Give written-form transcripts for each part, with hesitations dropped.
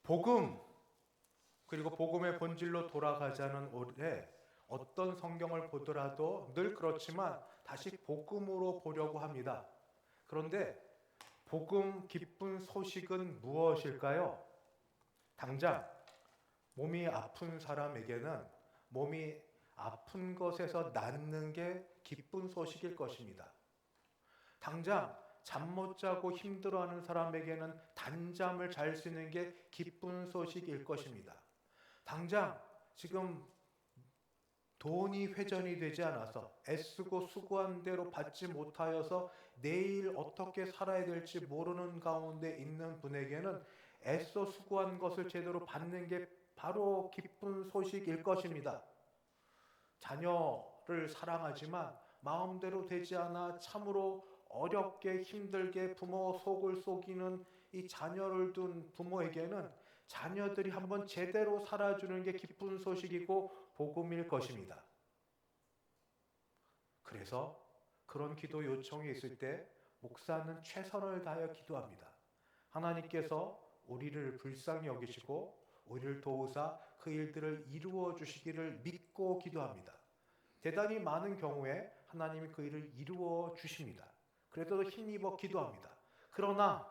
복음, 그리고 복음의 본질로 돌아가자는 올해 어떤 성경을 보더라도 늘 그렇지만 다시 복음으로 보려고 합니다. 그런데 복음 기쁜 소식은 무엇일까요? 당장 몸이 아픈 사람에게는 몸이 아픈 것에서 낫는 게 기쁜 소식일 것입니다. 당장 잠 못 자고 힘들어하는 사람에게는 단잠을 잘 수 있는 게 기쁜 소식일 것입니다. 당장 지금 돈이 회전이 되지 않아서 애쓰고 수고한 대로 받지 못하여서 내일 어떻게 살아야 될지 모르는 가운데 있는 분에게는 애써 수고한 것을 제대로 받는 게 바로 기쁜 소식일 것입니다. 자녀를 사랑하지만 마음대로 되지 않아 참으로 어렵게 힘들게 부모 속을 속이는 이 자녀를 둔 부모에게는 자녀들이 한번 제대로 살아주는 게 기쁜 소식이고 복음일 것입니다. 그래서 그런 기도 요청이 있을 때 목사는 최선을 다하여 기도합니다. 하나님께서 우리를 불쌍히 여기시고 우리를 도우사 그 일들을 이루어 주시기를 믿고 기도합니다. 대단히 많은 경우에 하나님이 그 일을 이루어 주십니다. 그래도 힘입어 기도합니다. 그러나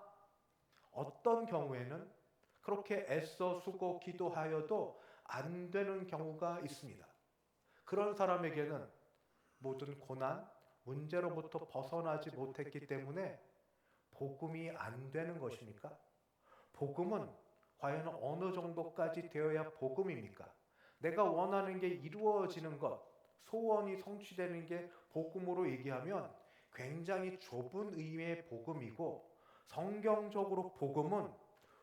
어떤 경우에는 그렇게 애써 수고 기도하여도 안 되는 경우가 있습니다. 그런 사람에게는 모든 고난, 문제로부터 벗어나지 못했기 때문에 복음이 안 되는 것입니까? 복음은 과연 어느 정도까지 되어야 복음입니까? 내가 원하는 게 이루어지는 것, 소원이 성취되는 게 복음으로 얘기하면 굉장히 좁은 의미의 복음이고, 성경적으로 복음은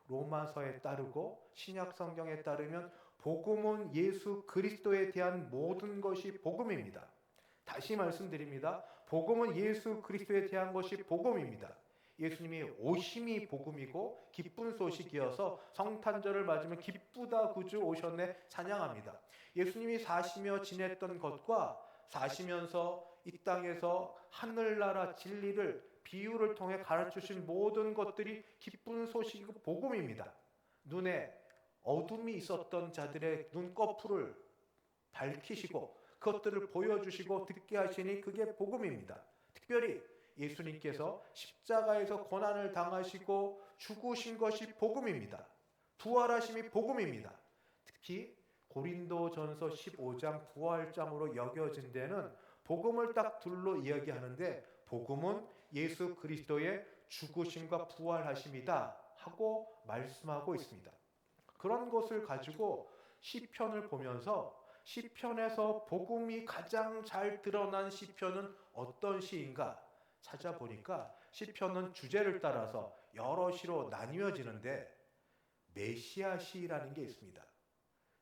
로마서에 따르고 신약 성경에 따르면 복음은 예수 그리스도에 대한 모든 것이 복음입니다. 다시 말씀드립니다. 복음은 예수 그리스도에 대한 것이 복음입니다. 예수님이 오심이 복음이고 기쁜 소식이어서 성탄절을 맞으면 기쁘다 구주 오셨네 찬양합니다. 예수님이 사시며 지냈던 것과 사시면서 이 땅에서 하늘나라 진리를 비유를 통해 가르치신 모든 것들이 기쁜 소식이고 복음입니다. 눈에 어둠이 있었던 자들의 눈꺼풀을 밝히시고 그것들을 보여주시고 듣게 하시니 그게 복음입니다. 특별히 예수님께서 십자가에서 고난을 당하시고 죽으신 것이 복음입니다. 부활하심이 복음입니다. 특히 고린도전서 15장 부활장으로 여겨진 데는 복음을 딱 둘로 이야기하는데 복음은 예수 그리스도의 죽으심과 부활하심이다 하고 말씀하고 있습니다. 그런 것을 가지고 시편을 보면서 시편에서 복음이 가장 잘 드러난 시편은 어떤 시인가 찾아보니까 시편은 주제를 따라서 여러 시로 나뉘어지는데 메시아 시라는 게 있습니다.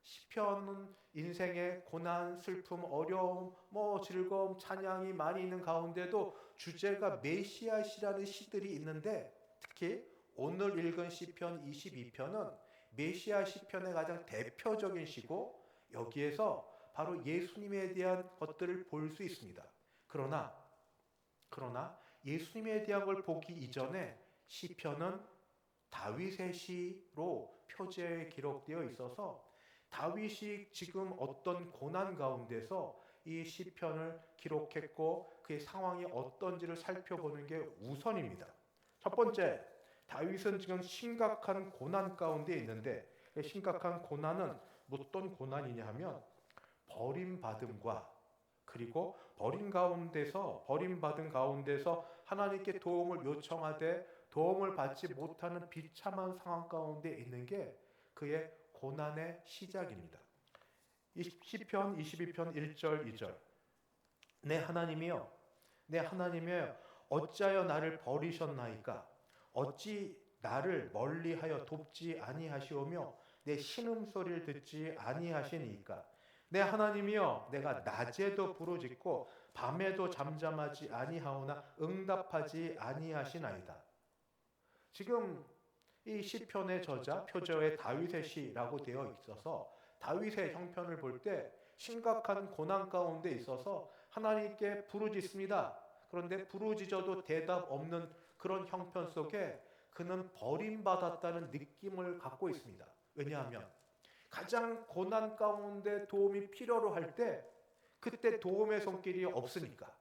시편은 인생의 고난, 슬픔, 어려움, 즐거움, 찬양이 많이 있는 가운데도 주제가 메시아 시라는 시들이 있는데 특히 오늘 읽은 시편 22편은 메시아 시편의 가장 대표적인 시고 여기에서 바로 예수님에 대한 것들을 볼 수 있습니다. 그러나 예수님에 대한 걸 보기 이전에 시편은 다윗의 시로 표제에 기록되어 있어서 다윗이 지금 어떤 고난 가운데서 이 시편을 기록했고 그의 상황이 어떤지를 살펴보는 게 우선입니다. 첫 번째, 다윗은 지금 심각한 고난 가운데 있는데 심각한 고난은 어떤 고난이냐 하면 버림받음과 그리고 버림받은 가운데서 하나님께 도움을 요청하되 도움을 받지 못하는 비참한 상황 가운데 있는 게 그의 고난의 시작입니다. 시편 22편 1절 2절 내 하나님이여 어찌하여 나를 버리셨나이까 어찌 나를 멀리하여 돕지 아니하시오며 내 신음소리를 듣지 아니하시니까 내 하나님이여 내가 낮에도 부르짖고 밤에도 잠잠하지 아니하오나 응답하지 아니하시나이다. 지금 이 시편의 저자 표제어에 다윗의 시라고 되어 있어서 다윗의 형편을 볼 때 심각한 고난 가운데 있어서 하나님께 부르짖습니다. 그런데 부르짖어도 대답 없는 그런 형편 속에 그는 버림받았다는 느낌을 갖고 있습니다. 왜냐하면 가장 고난 가운데 도움이 필요로 할 때 그때 도움의 손길이 없으니까.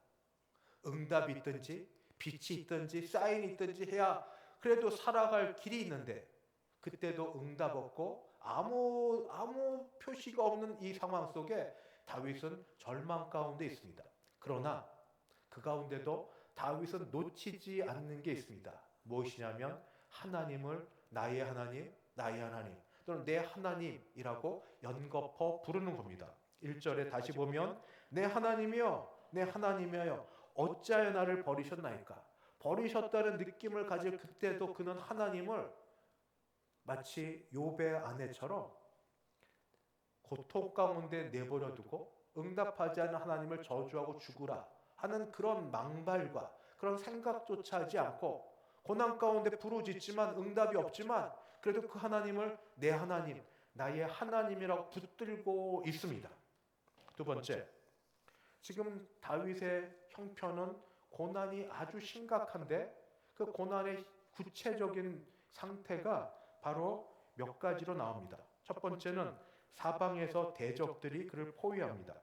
응답이 있든지 빛이 있든지 사인이 있든지 해야 그래도 살아갈 길이 있는데 그때도 응답 없고 아무 표시가 없는 이 상황 속에 다윗은 절망 가운데 있습니다. 그러나 그 가운데도 다윗은 놓치지 않는 게 있습니다. 무엇이냐면 하나님을 나의 하나님, 나의 하나님 또는 내 하나님이라고 연거푸 부르는 겁니다. 1절에 다시 보면 내 하나님이여 내 하나님이여 어찌하여 나를 버리셨나이까. 버리셨다는 느낌을 가질 그때도 그는 하나님을 마치 욥의 아내처럼 고통 가운데 내버려 두고 응답하지 않는 하나님을 저주하고 죽으라 하는 그런 망발과 그런 생각조차 하지 않고 고난 가운데 부르짖지만 응답이 없지만 그래도 그 하나님을 내 하나님, 나의 하나님이라고 붙들고 있습니다. 두 번째, 지금 다윗의 형편은 고난이 아주 심각한데 그 고난의 구체적인 상태가 바로 몇 가지로 나옵니다. 첫 번째는 사방에서 대적들이 그를 포위합니다.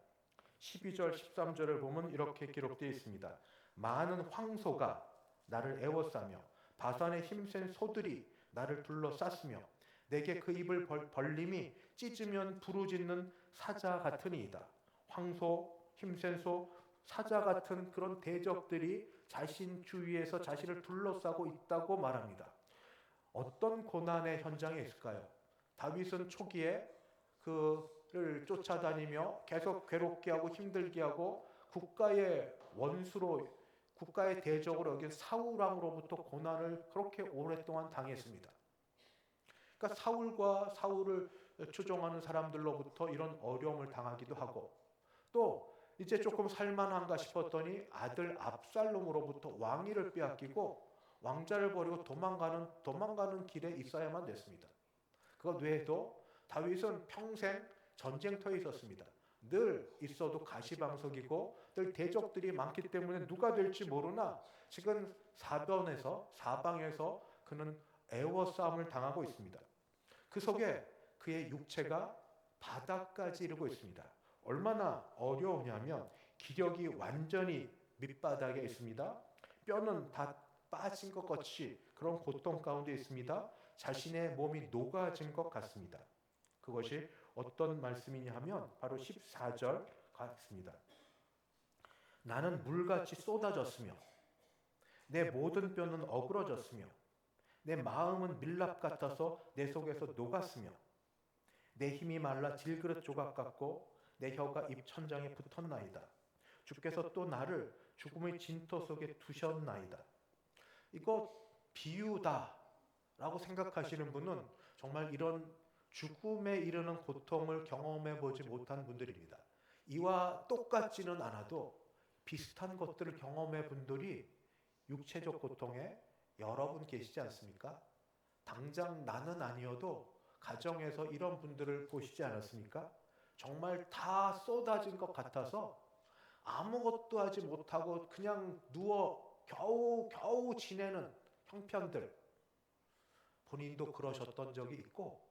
12절 13절을 보면 이렇게 기록되어 있습니다. 많은 황소가 나를 애워싸며 바산의 힘센 소들이 나를 둘러쌌으며 내게 그 입을 벌림이 찢으면 부르짖는 사자 같으니이다. 황소, 힘센 소, 사자 같은 그런 대적들이 자신 주위에서 자신을 둘러싸고 있다고 말합니다. 어떤 고난의 현장에 있을까요? 다윗은 초기에 그를 쫓아다니며 계속 괴롭게 하고 힘들게 하고 국가의 원수로 국가의 대적으로 여긴 사울 왕으로부터 고난을 그렇게 오랫동안 당했습니다. 그러니까 사울과 사울을 추종하는 사람들로부터 이런 어려움을 당하기도 하고 또 이제 조금 살만한가 싶었더니 아들 압살롬으로부터 왕위를 빼앗기고 왕자를 버리고 도망가는 길에 있어야만 됐습니다. 그것 외에도 다윗은 평생 전쟁터에 있었습니다. 늘 있어도 가시방석이고 늘 대적들이 많기 때문에 누가 될지 모르나 지금 사방에서 그는 애워싸움을 당하고 있습니다. 그 속에 그의 육체가 바닥까지 이르고 있습니다. 얼마나 어려우냐면 기력이 완전히 밑바닥에 있습니다. 뼈는 다 빠진 것 같이 그런 고통 가운데 있습니다. 자신의 몸이 녹아진 것 같습니다. 그것이 어떤 말씀이냐 하면 바로 14절 같습니다. 나는 물같이 쏟아졌으며 내 모든 뼈는 어그러졌으며 내 마음은 밀랍 같아서 내 속에서 녹았으며 내 힘이 말라 질그릇 조각 같고 내 혀가 입 천장에 붙었나이다. 주께서 또 나를 죽음의 진토 속에 두셨나이다. 이거 비유다 라고 생각하시는 분은 정말 이런 죽음에 이르는 고통을 경험해 보지 못한 분들입니다. 이와 똑같지는 않아도 비슷한 것들을 경험해 분들이 육체적 고통에 여러분 계시지 않습니까? 당장 나는 아니어도 가정에서 이런 분들을 보시지 않았습니까? 정말 다 쏟아진 것 같아서 아무것도 하지 못하고 그냥 누워 겨우 지내는 형편들, 본인도 그러셨던 적이 있고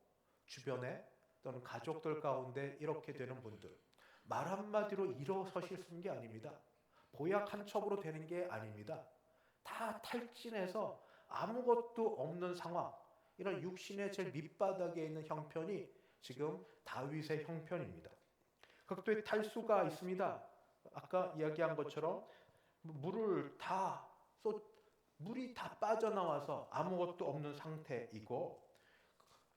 주변에 또는 가족들 가운데 이렇게 되는 분들, 말 한마디로 일어서실 수 있는 게 아닙니다. 보약 한 첩으로 되는 게 아닙니다. 다 탈진해서 아무것도 없는 상황, 이런 육신의 제일 밑바닥에 있는 형편이 지금 다윗의 형편입니다. 극도의 탈수가 있습니다. 아까 이야기한 것처럼 물이 다 빠져나와서 아무것도 없는 상태이고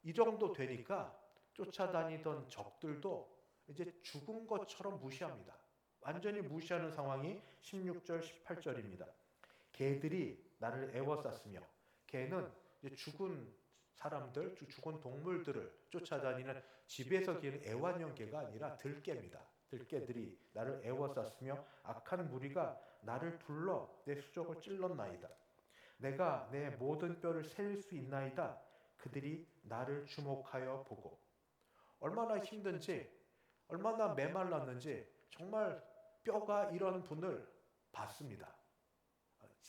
이 정도 되니까 쫓아다니던 적들도 이제 죽은 것처럼 무시합니다. 완전히 무시하는 상황이 16절 18절입니다. 개들이 나를 애워쌌으며 개는 이제 죽은 사람들, 죽은 동물들을 쫓아다니는 집에서 기는 애완용 개가 아니라 들개입니다. 들개들이 나를 애워쌌으며 악한 무리가 나를 둘러 내 수족을 찔렀나이다. 내가 내 모든 뼈를 셀 수 있나이다. 그들이 나를 주목하여 보고. 얼마나 힘든지, 얼마나 메말랐는지 정말 뼈가 이런 분을 봤습니다.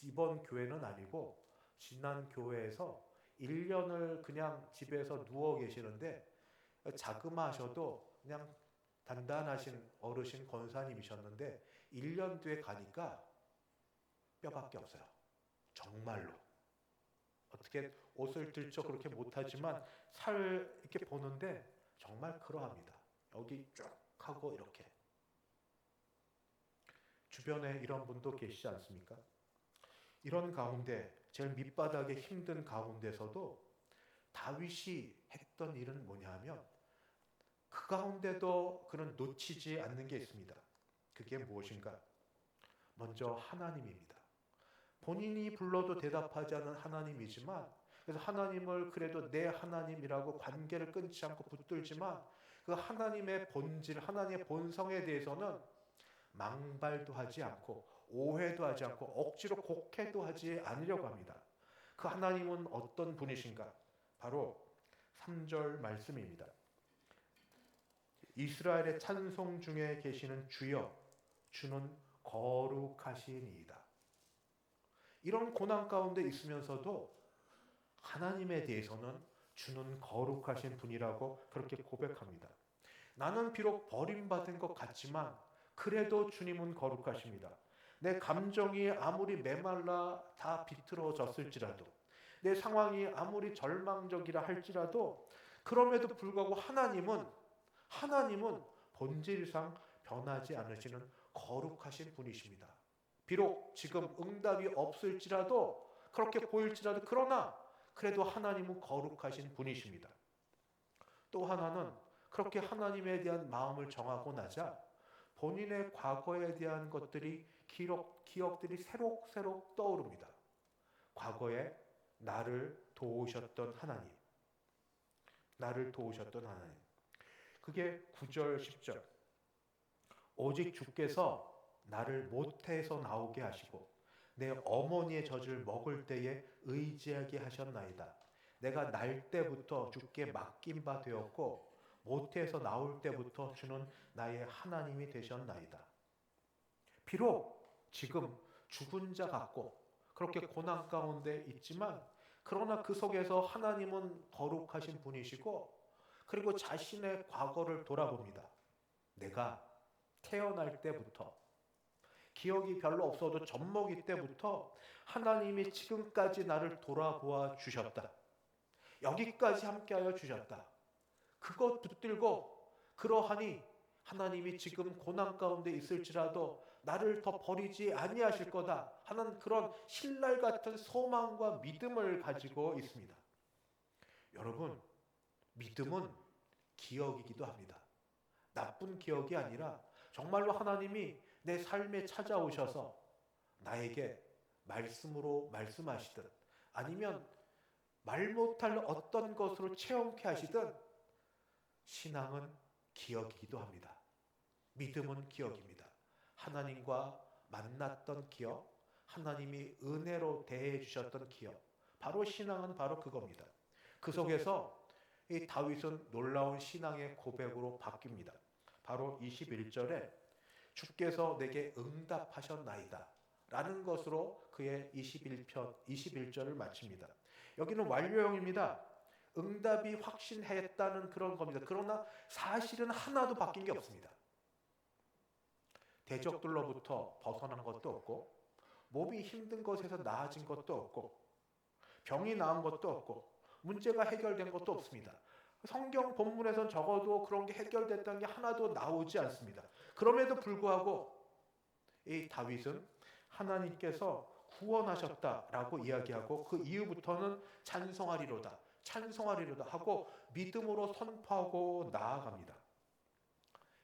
이번 교회는 아니고 지난 교회에서 1년을 그냥 집에서 누워 계시는데 자그마하셔도 그냥 단단하신 어르신 권사님이셨는데 1년 뒤에 가니까 뼈밖에 없어요. 정말로. 어떻게 옷을 들쳐 그렇게 못하지만 살 이렇게 보는데 정말 그러합니다. 여기 쭉 하고 이렇게. 주변에 이런 분도 계시지 않습니까? 이런 가운데 제일 밑바닥에 힘든 가운데서도 다윗이 했던 일은 뭐냐 하면 그 가운데도 그는 놓치지 않는 게 있습니다. 그게 무엇인가? 먼저 하나님입니다. 본인이 불러도 대답하지 않는 하나님이지만 그래서 하나님을 그래도 내 하나님이라고 관계를 끊지 않고 붙들지만 그 하나님의 본질, 하나님의 본성에 대해서는 망발도 하지 않고 오해도 하지 않고 억지로 곡해도 하지 않으려고 합니다. 그 하나님은 어떤 분이신가? 바로 3절 말씀입니다. 이스라엘의 찬송 중에 계시는 주여, 주는 거룩하시니이다. 이런 고난 가운데 있으면서도 하나님에 대해서는 주는 거룩하신 분이라고 그렇게 고백합니다. 나는 비록 버림받은 것 같지만 그래도 주님은 거룩하십니다. 내 감정이 아무리 메말라 다 비틀어졌을지라도 내 상황이 아무리 절망적이라 할지라도 그럼에도 불구하고 하나님은 본질상 변하지 않으시는 거룩하신 분이십니다. 비록 지금 응답이 없을지라도 그렇게 보일지라도 그러나 그래도 하나님은 거룩하신 분이십니다. 또 하나는 그렇게 하나님에 대한 마음을 정하고 나자 본인의 과거에 대한 것들이 기억들이 새록새록 떠오릅니다. 과거에 나를 도우셨던 하나님. 그게 9절 10절. 오직 주께서 나를 모태에서 나오게 하시고 내 어머니의 젖을 먹을 때에 의지하게 하셨나이다. 내가 날 때부터 주께 맡긴 바 되었고 모태에서 나올 때부터 주는 나의 하나님이 되셨나이다. 비록 지금 죽은 자 같고 그렇게 고난 가운데 있지만 그러나 그 속에서 하나님은 거룩하신 분이시고 그리고 자신의 과거를 돌아봅니다. 내가 태어날 때부터 기억이 별로 없어도 젖먹이 때부터 하나님이 지금까지 나를 돌아보아 주셨다. 여기까지 함께하여 주셨다. 그것 붙들고 그러하니 하나님이 지금 고난 가운데 있을지라도 나를 더 버리지 아니하실 거다 하는 그런 신랄 같은 소망과 믿음을 가지고 있습니다. 여러분, 믿음은 기억이기도 합니다. 나쁜 기억이 아니라 정말로 하나님이 내 삶에 찾아오셔서 나에게 말씀으로 말씀하시든 아니면 말 못할 어떤 것으로 체험케 하시든 신앙은 기억이기도 합니다. 믿음은 기억입니다. 하나님과 만났던 기억, 하나님이 은혜로 대해 주셨던 기억, 바로 신앙은 바로 그겁니다. 그 속에서 이 다윗은 놀라운 신앙의 고백으로 바뀝니다. 바로 21절에 주께서 내게 응답하셨나이다 라는 것으로 그의 21절을 마칩니다. 여기는 완료형입니다. 응답이 확신했다는 그런 겁니다. 그러나 사실은 하나도 바뀐 게 없습니다. 대적들로부터 벗어난 것도 없고 몸이 힘든 것에서 나아진 것도 없고 병이 나은 것도 없고 문제가 해결된 것도 없습니다. 성경 본문에선 적어도 그런 게 해결됐다는 게 하나도 나오지 않습니다. 그럼에도 불구하고 이 다윗은 하나님께서 구원하셨다라고 이야기하고 그 이후부터는 찬송하리로다 하고 믿음으로 선포하고 나아갑니다.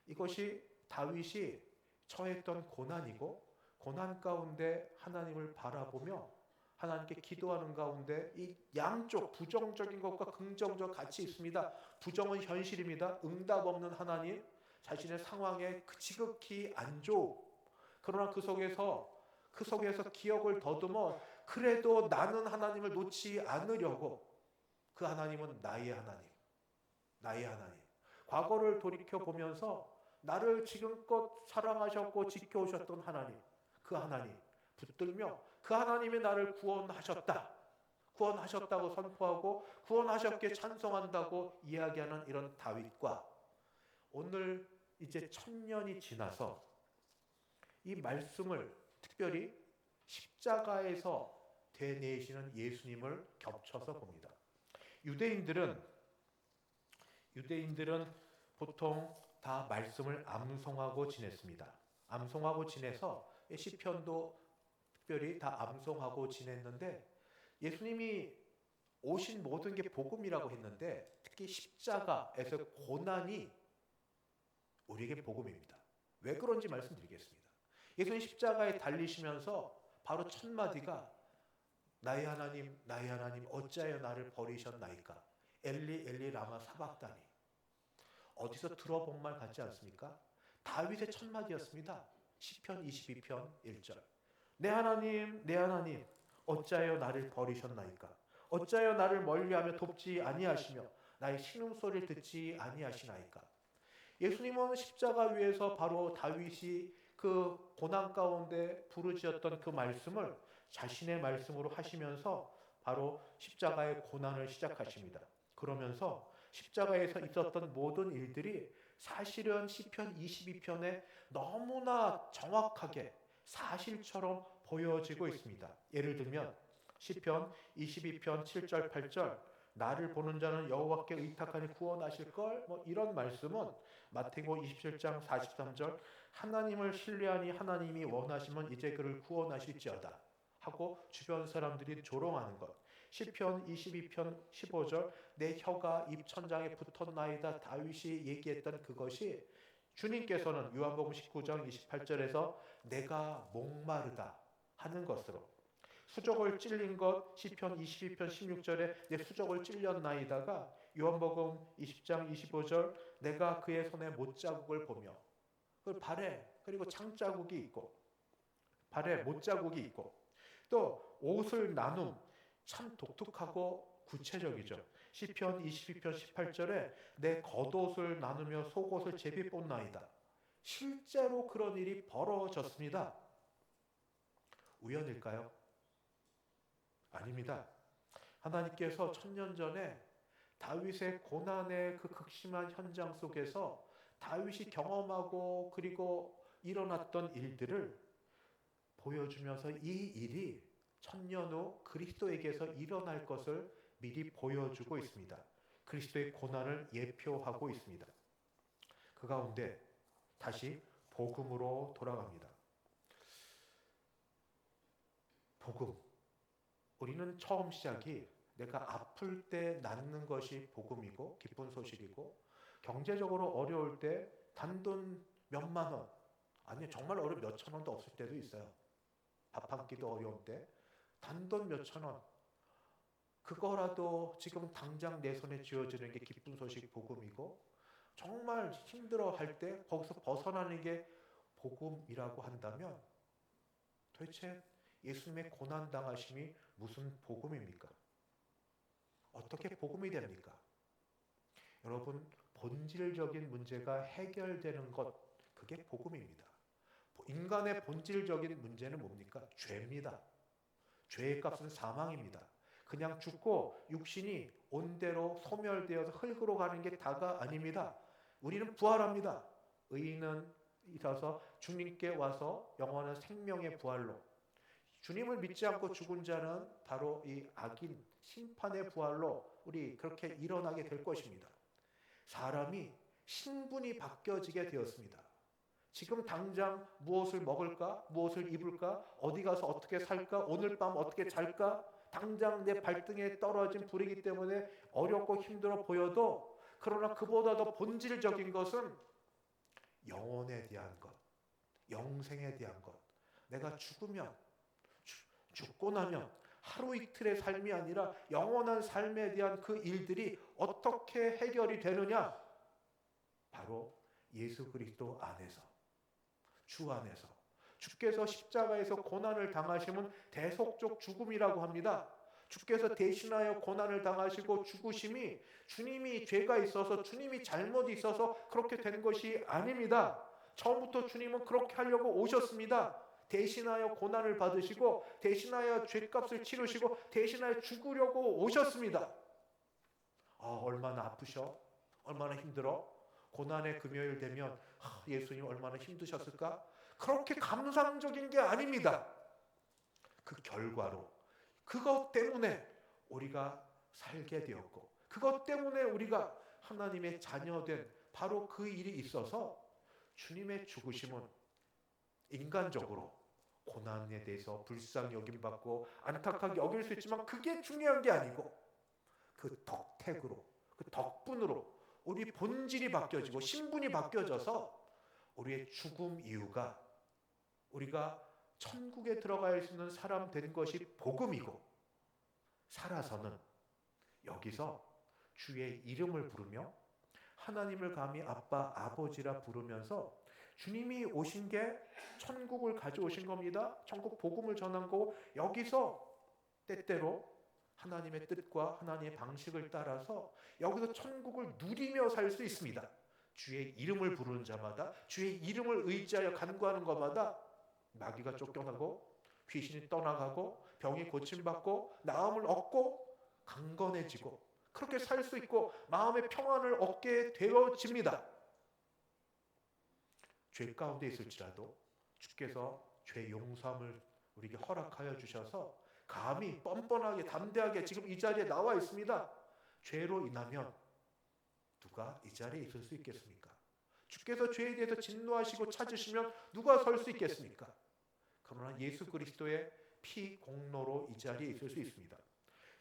이것이 다윗이 처했던 고난이고 고난 가운데 하나님을 바라보며 하나님께 기도하는 가운데 이 양쪽 부정적인 것과 긍정적 같이 있습니다. 부정은 현실입니다. 응답 없는 하나님, 자신의 상황에 지극히 안 좋고 그러나 그 속에서 기억을 더듬어 그래도 나는 하나님을 놓지 않으려고 그 하나님은 나의 하나님. 과거를 돌이켜 보면서 나를 지금껏 사랑하셨고 지켜오셨던 하나님, 그 하나님 붙들며 그 하나님이 나를 구원하셨다. 구원하셨다고 선포하고 구원하셨기에 찬송한다고 이야기하는 이런 다윗과 오늘 이제 1000년이 지나서 이 말씀을 특별히 십자가에서 되뇌시는 예수님을 겹쳐서 봅니다. 유대인들은 보통 다 말씀을 암송하고 지냈습니다. 암송하고 지내서 시편도 특별히 다 암송하고 지냈는데 예수님이 오신 모든 게 복음이라고 했는데 특히 십자가에서 고난이 우리에게 복음입니다. 왜 그런지 말씀드리겠습니다. 예수님 십자가에 달리시면서 바로 첫 마디가 나의 하나님 나의 하나님 어찌하여 나를 버리셨나이까 엘리 엘리 라마 사박다니. 어디서 들어본 말 같지 않습니까? 다윗의 첫 마디였습니다. 시편 22편 1절. 내 하나님 어찌하여 나를 버리셨나이까 어찌하여 나를 멀리하며 돕지 아니하시며 나의 신음소리를 듣지 아니하시나이까. 예수님은 십자가 위에서 바로 다윗이 그 고난 가운데 부르짖었던 그 말씀을 자신의 말씀으로 하시면서 바로 십자가의 고난을 시작하십니다. 그러면서 십자가에서 있었던 모든 일들이 사실은 시편 22편에 너무나 정확하게 사실처럼 보여지고 있습니다. 예를 들면 시편 22편 7절 8절 나를 보는 자는 여호와께 의탁하니 구원하실걸, 이런 말씀은 마태복음 27장 43절 하나님을 신뢰하니 하나님이 원하시면 이제 그를 구원하실지어다 하고 주변 사람들이 조롱하는 것. 시편 22편 15절 내 혀가 입천장에 붙었나이다 다윗이 얘기했던 그것이 주님께서는 요한복음 19장 28절에서 내가 목마르다 하는 것으로, 수족을 찔린 것 시편 22편 16절에 내 수족을 찔렸나이다가 요한복음 20장 25절 내가 그의 손에 못자국을 보며, 그 발에 그리고 창자국이 있고 발에 못자국이 있고, 또 옷을 나눔 참 독특하고 구체적이죠. 시편 22편 18절에 내 겉옷을 나누며 속옷을 제비 뽑나이다. 실제로 그런 일이 벌어졌습니다. 우연일까요? 아닙니다. 하나님께서 1000년 전에 다윗의 고난의 그 극심한 현장 속에서 다윗이 경험하고 그리고 일어났던 일들을 보여주면서 이 일이 1000년 후 그리스도에게서 일어날 것을 미리 보여주고 있습니다. 그리스도의 고난을 예표하고 있습니다. 그 가운데 다시 복음으로 돌아갑니다. 복음. 우리는 처음 시작이 내가 아플 때 낫는 것이 복음이고 기쁜 소식이고, 경제적으로 어려울 때 단돈 몇만 원, 아니 정말 어려운 몇천 원도 없을 때도 있어요. 밥 한 끼도 어려운 때 단돈 몇천 원, 그거라도 지금 당장 내 손에 쥐어지는 게 기쁜 소식 복음이고, 정말 힘들어할 때 거기서 벗어나는 게 복음이라고 한다면 도대체 예수님의 고난당하심이 무슨 복음입니까? 어떻게 복음이 됩니까? 여러분, 본질적인 문제가 해결되는 것, 그게 복음입니다. 인간의 본질적인 문제는 뭡니까? 죄입니다. 죄의 값은 사망입니다. 그냥 죽고 육신이 온대로 소멸되어서 흙으로 가는 게 다가 아닙니다. 우리는 부활합니다. 의인은 있어서 주님께 와서 영원한 생명의 부활로, 주님을 믿지 않고 죽은 자는 바로 이 악인 심판의 부활로 우리 그렇게 일어나게 될 것입니다. 사람이 신분이 바뀌어지게 되었습니다. 지금 당장 무엇을 먹을까? 무엇을 입을까? 어디 가서 어떻게 살까? 오늘 밤 어떻게 잘까? 당장 내 발등에 떨어진 불이기 때문에 어렵고 힘들어 보여도, 그러나 그보다 더 본질적인 것은 영혼에 대한 것, 영생에 대한 것. 내가 죽고 나면 하루 이틀의 삶이 아니라 영원한 삶에 대한 그 일들이 어떻게 해결이 되느냐? 바로 예수 그리스도 안에서, 주 안에서. 주께서 십자가에서 고난을 당하심은 대속적 죽음이라고 합니다. 주께서 대신하여 고난을 당하시고 죽으심이 주님이 죄가 있어서, 주님이 잘못이 있어서 그렇게 된 것이 아닙니다. 처음부터 주님은 그렇게 하려고 오셨습니다. 대신하여 고난을 받으시고 대신하여 죄값을 치르시고 대신하여 죽으려고 오셨습니다. 얼마나 아프셔? 얼마나 힘들어? 고난의 금요일 되면 예수님 얼마나 힘드셨을까? 그렇게 감상적인 게 아닙니다. 그 결과로 그것 때문에 우리가 살게 되었고 그것 때문에 우리가 하나님의 자녀된 바로 그 일이 있어서 주님의 죽으심은 인간적으로 고난에 대해서 불쌍히 여김받고 안타깝게 여길 수 있지만 그게 중요한 게 아니고 그 덕택으로 그 덕분으로 우리 본질이 바뀌어지고 신분이 바뀌어져서 우리의 죽음 이유가 우리가 천국에 들어갈 수 있는 사람 된 것이 복음이고 살아서는 여기서 주의 이름을 부르며 하나님을 감히 아빠 아버지라 부르면서 주님이 오신 게 천국을 가져오신 겁니다. 천국 복음을 전한 거고 여기서 때때로 하나님의 뜻과 하나님의 방식을 따라서 여기서 천국을 누리며 살 수 있습니다. 주의 이름을 부르는 자마다 주의 이름을 의지하여 간구하는 것마다 마귀가 쫓겨나고 귀신이 떠나가고 병이 고침받고 나음을 얻고 강건해지고 그렇게 살 수 있고 마음의 평안을 얻게 되어집니다. 죄 가운데 있을지라도 주께서 죄 용서함을 우리에게 허락하여 주셔서 감히 뻔뻔하게 담대하게 지금 이 자리에 나와 있습니다. 죄로 인하면 누가 이 자리에 있을 수 있겠습니까? 주께서 죄에 대해서 진노하시고 찾으시면 누가 설 수 있겠습니까? 그러나 예수 그리스도의 피 공로로 이 자리에 있을 수 있습니다.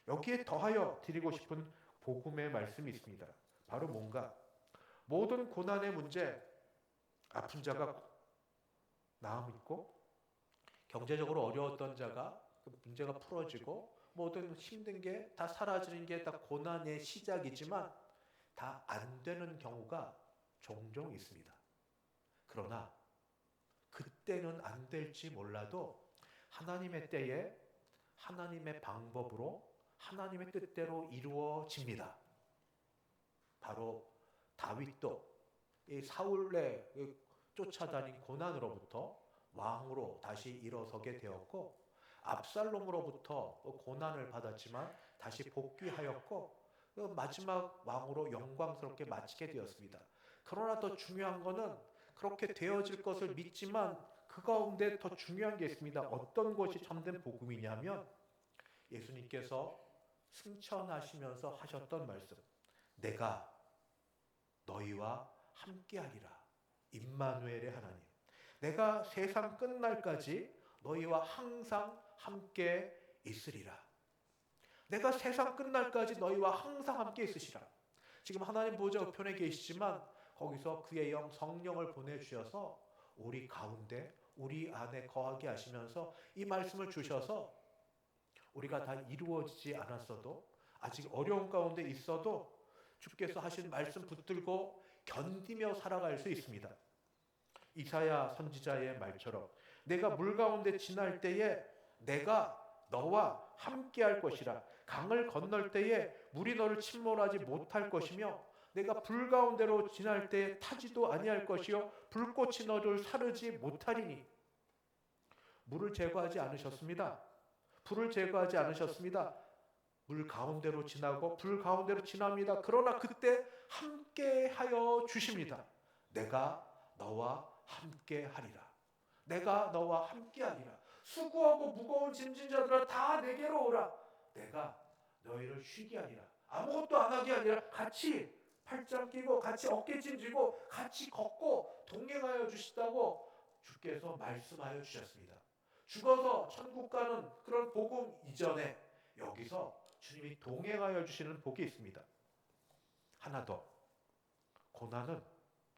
여기에 더하여 드리고 싶은 복음의 말씀이 있습니다. 바로 뭔가 모든 고난의 문제 아픈 자가 나음 있고 경제적으로 어려웠던 자가 그 문제가 풀어지고 모든 힘든 게 다 사라지는 게 다 고난의 시작이지만 다 안 되는 경우가 종종 있습니다. 그러나 그때는 안 될지 몰라도 하나님의 때에 하나님의 방법으로 하나님의 뜻대로 이루어집니다. 바로 다윗도 이 사울의 쫓아다닌 고난으로부터 왕으로 다시 일어서게 되었고 압살롬으로부터 고난을 받았지만 다시 복귀하였고 마지막 왕으로 영광스럽게 마치게 되었습니다. 그러나 더 중요한 것은 그렇게 되어질 것을 믿지만 그 가운데 더 중요한 게 있습니다. 어떤 것이 참된 복음이냐면 예수님께서 승천하시면서 하셨던 말씀, 내가 너희와 함께하리라. 임마누엘의 하나님, 내가 세상 끝날까지 너희와 항상 함께 있으리라. 내가 세상 끝날까지 너희와 항상 함께 있으시라. 지금 하나님 보좌 우편에 계시지만 거기서 그의 영 성령을 보내주셔서 우리 가운데 우리 안에 거하게 하시면서 이 말씀을 주셔서 우리가 다 이루어지지 않았어도 아직 어려운 가운데 있어도 주께서 하신 말씀 붙들고 견디며 살아갈 수 있습니다. 이사야 선지자의 말처럼 내가 물 가운데 지날 때에 내가 너와 함께할 것이라. 강을 건널 때에 물이 너를 침몰하지 못할 것이며 내가 불 가운데로 지날 때에 타지도 아니할 것이요 불꽃이 너를 사르지 못하리니. 물을 제거하지 않으셨습니다. 불을 제거하지 않으셨습니다. 물 가운데로 지나고 불 가운데로 지납니다. 그러나 그때 함께하여 주십니다. 내가 너와 함께하리라. 내가 너와 함께하리라. 수고하고 무거운 짐진 자들아 다 내게로 오라. 내가 너희를 쉬게 하리라. 아무것도 안 하게 아니라 같이 팔짱 끼고 같이 어깨짐 지고 같이 걷고 동행하여 주시다고 주께서 말씀하여 주셨습니다. 죽어서 천국 가는 그런 복음 이전에 여기서 주님이 동행하여 주시는 복이 있습니다. 하나 더, 고난은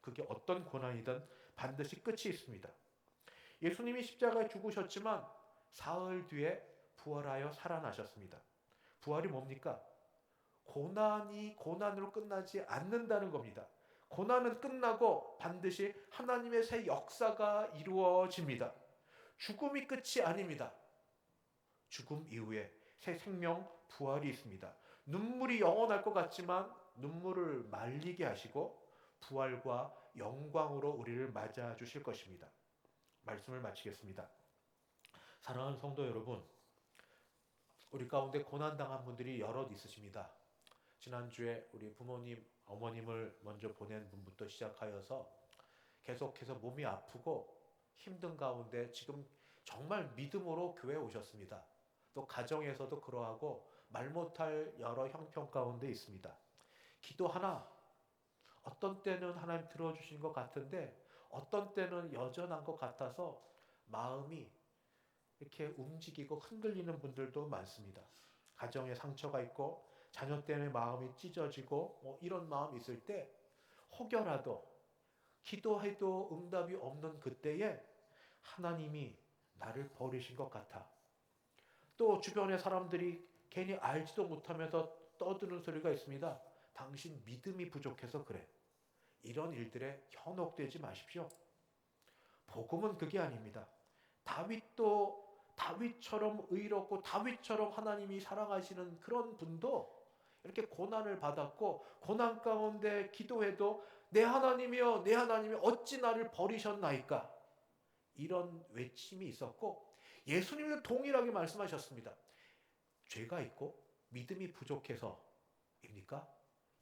그게 어떤 고난이든 반드시 끝이 있습니다. 예수님이 십자가에 죽으셨지만 사흘 뒤에 부활하여 살아나셨습니다. 부활이 뭡니까? 고난이 고난으로 끝나지 않는다는 겁니다. 고난은 끝나고 반드시 하나님의 새 역사가 이루어집니다. 죽음이 끝이 아닙니다. 죽음 이후에 새 생명, 부활이 있습니다. 눈물이 영원할 것 같지만 눈물을 말리게 하시고 부활과 영광으로 우리를 맞아 주실 것입니다. 말씀을 마치겠습니다. 사랑하는 성도 여러분, 우리 가운데 고난당한 분들이 여럿 있으십니다. 지난주에 우리 부모님, 어머님을 먼저 보낸 분부터 시작하여서 계속해서 몸이 아프고 힘든 가운데 지금 정말 믿음으로 교회에 오셨습니다. 또 가정에서도 그러하고 말 못할 여러 형편 가운데 있습니다. 기도 하나, 어떤 때는 하나님 들어주신 것 같은데 어떤 때는 여전한 것 같아서 마음이 이렇게 움직이고 흔들리는 분들도 많습니다. 가정에 상처가 있고 자녀 때문에 마음이 찢어지고 이런 마음이 있을 때 혹여라도 기도해도 응답이 없는 그때에 하나님이 나를 버리신 것 같아. 또 주변의 사람들이 괜히 알지도 못하면서 떠드는 소리가 있습니다. 당신 믿음이 부족해서 그래. 이런 일들에 현혹되지 마십시오. 복음은 그게 아닙니다. 다윗도 다윗처럼 의롭고 다윗처럼 하나님이 사랑하시는 그런 분도 이렇게 고난을 받았고 고난 가운데 기도해도 내 하나님이여 내 하나님이 어찌 나를 버리셨나이까 이런 외침이 있었고 예수님도 동일하게 말씀하셨습니다. 죄가 있고 믿음이 부족해서입니까?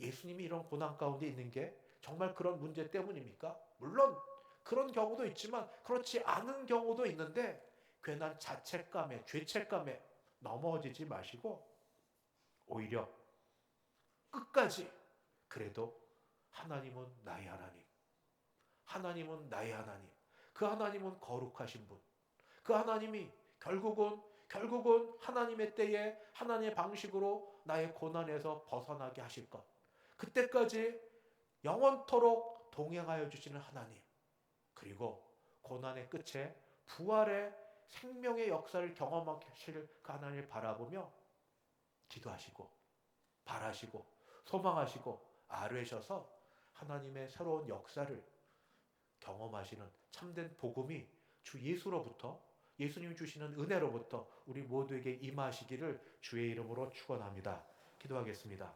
예수님이 이런 고난 가운데 있는 게 정말 그런 문제 때문입니까? 물론 그런 경우도 있지만 그렇지 않은 경우도 있는데 괜한 자책감에 죄책감에 넘어지지 마시고 오히려 끝까지 그래도 하나님은 나의 하나님, 하나님은 나의 하나님, 그 하나님은 거룩하신 분, 그 하나님이 결국은 하나님의 때에 하나님의 방식으로 나의 고난에서 벗어나게 하실 것, 그때까지 영원토록 동행하여 주시는 하나님, 그리고 고난의 끝에 부활의 생명의 역사를 경험하실 그 하나님을 바라보며 기도하시고 바라시고 소망하시고 아뢰셔서 하나님의 새로운 역사를 경험하시는 참된 복음이 주 예수로부터 예수님이 주시는 은혜로부터 우리 모두에게 임하시기를 주의 이름으로 축원합니다. 기도하겠습니다.